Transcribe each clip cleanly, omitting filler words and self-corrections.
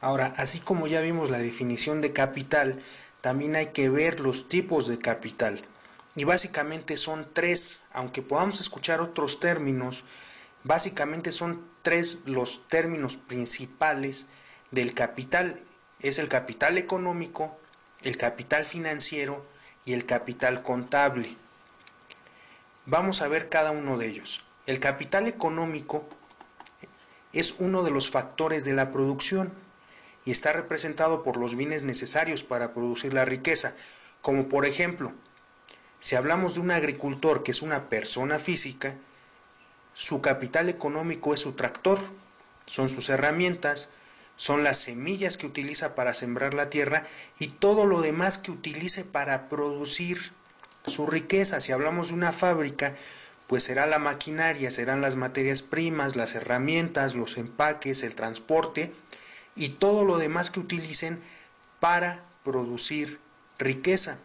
Ahora, así como ya vimos la definición de capital, también hay que ver los tipos de capital. Y básicamente son tres, aunque podamos escuchar otros términos, básicamente son tres los términos principales del capital. Es el capital económico, el capital financiero y el capital contable. Vamos a ver cada uno de ellos. El capital económico es uno de los factores de la producción y está representado por los bienes necesarios para producir la riqueza, como por ejemplo, si hablamos de un agricultor que es una persona física, su capital económico es su tractor, son sus herramientas, son las semillas que utiliza para sembrar la tierra y todo lo demás que utilice para producir su riqueza. Si hablamos de una fábrica, pues será la maquinaria, serán las materias primas, las herramientas, los empaques, el transporte y todo lo demás que utilicen para producir riqueza.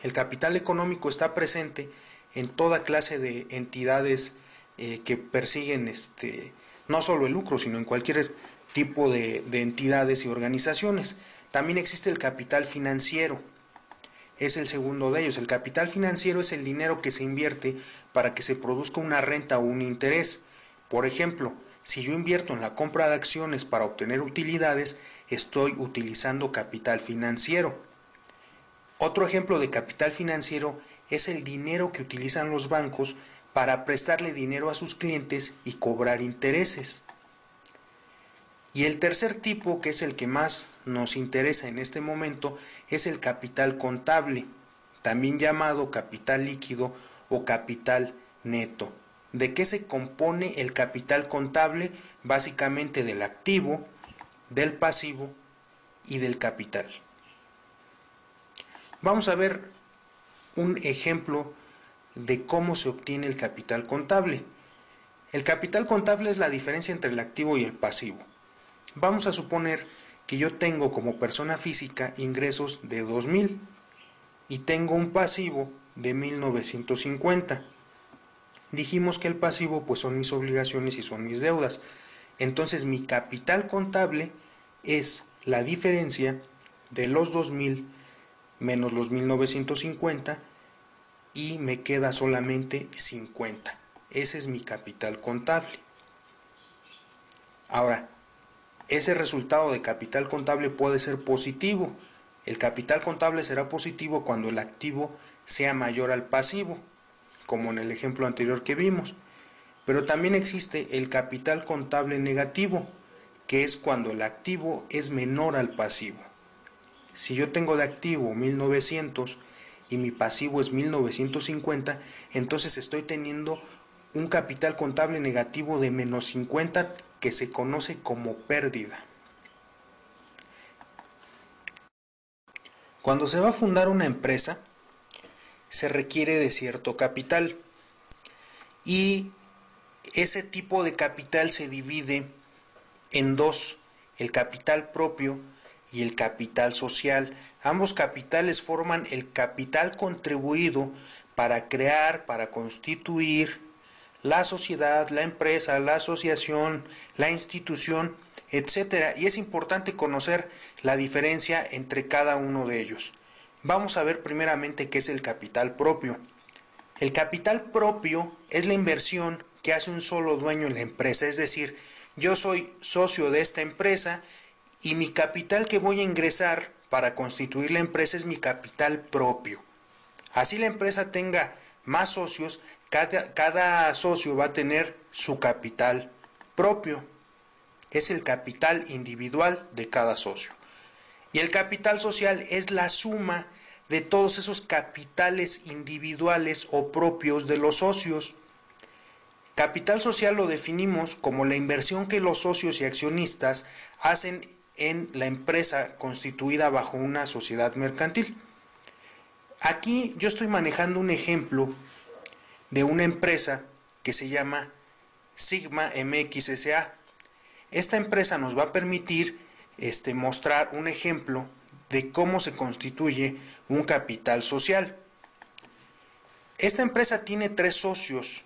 El capital económico está presente en toda clase de entidades que persiguen no solo el lucro, sino en cualquier tipo de entidades y organizaciones. También existe el capital financiero, es el segundo de ellos. El capital financiero es el dinero que se invierte para que se produzca una renta o un interés. Por ejemplo, si yo invierto en la compra de acciones para obtener utilidades, estoy utilizando capital financiero. Otro ejemplo de capital financiero es el dinero que utilizan los bancos para prestarle dinero a sus clientes y cobrar intereses. Y el tercer tipo, que es el que más nos interesa en este momento, es el capital contable, también llamado capital líquido o capital neto. ¿De qué se compone el capital contable? Básicamente del activo, del pasivo y del capital. Vamos a ver un ejemplo de cómo se obtiene el capital contable. El capital contable es la diferencia entre el activo y el pasivo. Vamos a suponer que yo tengo como persona física ingresos de 2,000 y tengo un pasivo de 1,950. Dijimos que el pasivo pues son mis obligaciones y son mis deudas. Entonces mi capital contable es la diferencia de los 2,000 menos los 1,950 y me queda solamente 50. Ese es mi capital contable. Ahora, ese resultado de capital contable puede ser positivo. El capital contable será positivo cuando el activo sea mayor al pasivo, como en el ejemplo anterior que vimos. Pero también existe el capital contable negativo, que es cuando el activo es menor al pasivo. Si yo tengo de activo 1,900 y mi pasivo es 1,950, entonces estoy teniendo un capital contable negativo de menos 50 que se conoce como pérdida. Cuando se va a fundar una empresa, se requiere de cierto capital y ese tipo de capital se divide en dos, el capital propio y el capital social. Ambos capitales forman el capital contribuido para crear, para constituir la sociedad, la empresa, la asociación, la institución, etcétera. Y es importante conocer la diferencia entre cada uno de ellos. Vamos a ver primeramente qué es el capital propio. El capital propio es la inversión que hace un solo dueño en la empresa, es decir, yo soy socio de esta empresa y mi capital que voy a ingresar para constituir la empresa es mi capital propio. Así la empresa tenga más socios, cada socio va a tener su capital propio. Es el capital individual de cada socio. Y el capital social es la suma de todos esos capitales individuales o propios de los socios. Capital social lo definimos como la inversión que los socios y accionistas hacen en la empresa constituida bajo una sociedad mercantil. Aquí yo estoy manejando un ejemplo de una empresa que se llama Sigma MX SA. Esta empresa nos va a permitir mostrar un ejemplo de cómo se constituye un capital social. Esta empresa tiene tres socios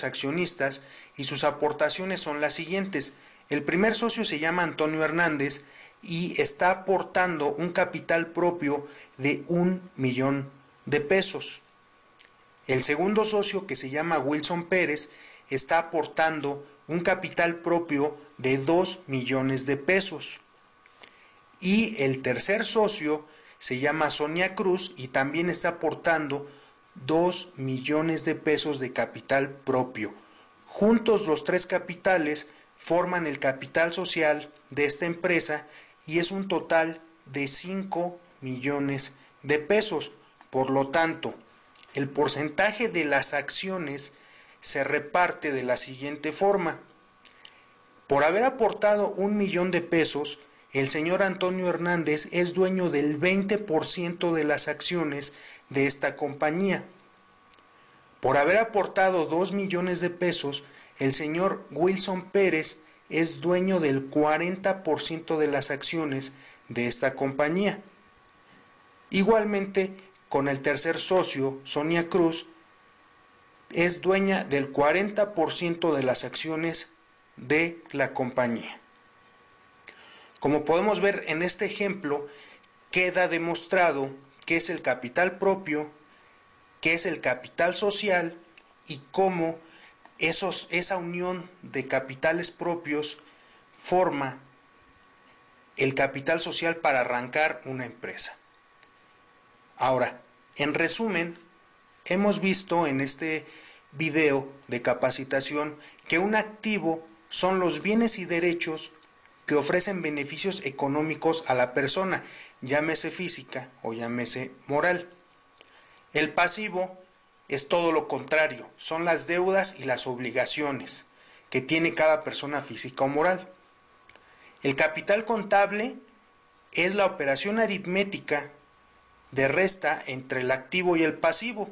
accionistas y sus aportaciones son las siguientes. El primer socio se llama Antonio Hernández y está aportando un capital propio de 1 millón de pesos. El segundo socio, que se llama Wilson Pérez, está aportando un capital propio de 2 millones de pesos. Y el tercer socio se llama Sonia Cruz y también está aportando 2 millones de pesos de capital propio. Juntos los tres capitales forman el capital social de esta empresa y es un total de 5 millones de pesos. Por lo tanto, el porcentaje de las acciones se reparte de la siguiente forma. Por haber aportado 1 millón de pesos, el señor Antonio Hernández es dueño del 20% de las acciones de esta compañía. Por haber aportado 2 millones de pesos, el señor Wilson Pérez es dueño del 40% de las acciones de esta compañía. Igualmente, con el tercer socio, Sonia Cruz, es dueña del 40% de las acciones de la compañía. Como podemos ver en este ejemplo, queda demostrado qué es el capital propio, qué es el capital social y cómo esa unión de capitales propios forma el capital social para arrancar una empresa. Ahora, en resumen, hemos visto en este video de capacitación que un activo son los bienes y derechos que ofrecen beneficios económicos a la persona, llámese física o llámese moral. El pasivo es todo lo contrario, son las deudas y las obligaciones que tiene cada persona física o moral. El capital contable es la operación aritmética de resta entre el activo y el pasivo.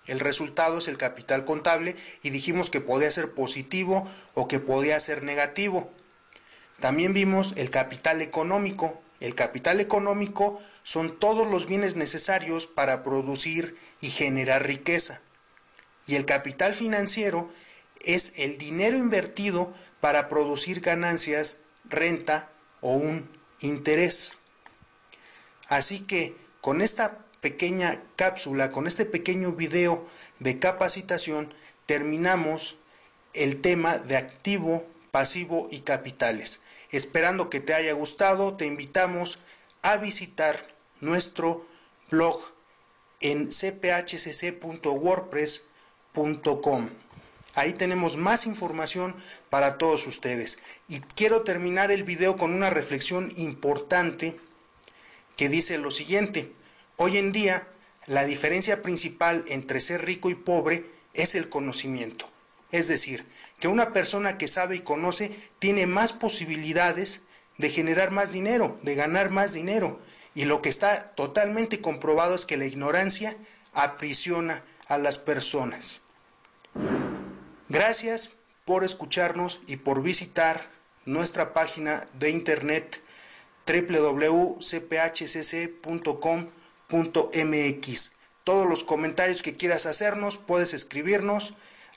El resultado es el capital contable y dijimos que podía ser positivo o que podía ser negativo. También vimos el capital económico. El capital económico son todos los bienes necesarios para producir y generar riqueza. Y el capital financiero es el dinero invertido para producir ganancias, renta o un interés. Así que con esta pequeña cápsula, con este pequeño video de capacitación, terminamos el tema de activo, pasivo y capitales. Esperando que te haya gustado, te invitamos a visitar nuestro blog en cphcc.wordpress.com. Ahí tenemos más información para todos ustedes. Y quiero terminar el video con una reflexión importante que dice lo siguiente: hoy en día, la diferencia principal entre ser rico y pobre es el conocimiento. Es decir, que una persona que sabe y conoce tiene más posibilidades de generar más dinero, de ganar más dinero. Y lo que está totalmente comprobado es que la ignorancia aprisiona a las personas. Gracias por escucharnos y por visitar nuestra página de internet www.cphcc.com.mx. Todos los comentarios que quieras hacernos puedes escribirnos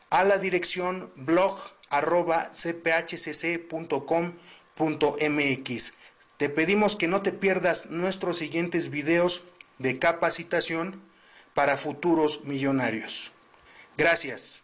a la dirección blog@cphcc.com.mx. Te pedimos que no te pierdas nuestros siguientes videos de capacitación para futuros millonarios. Gracias.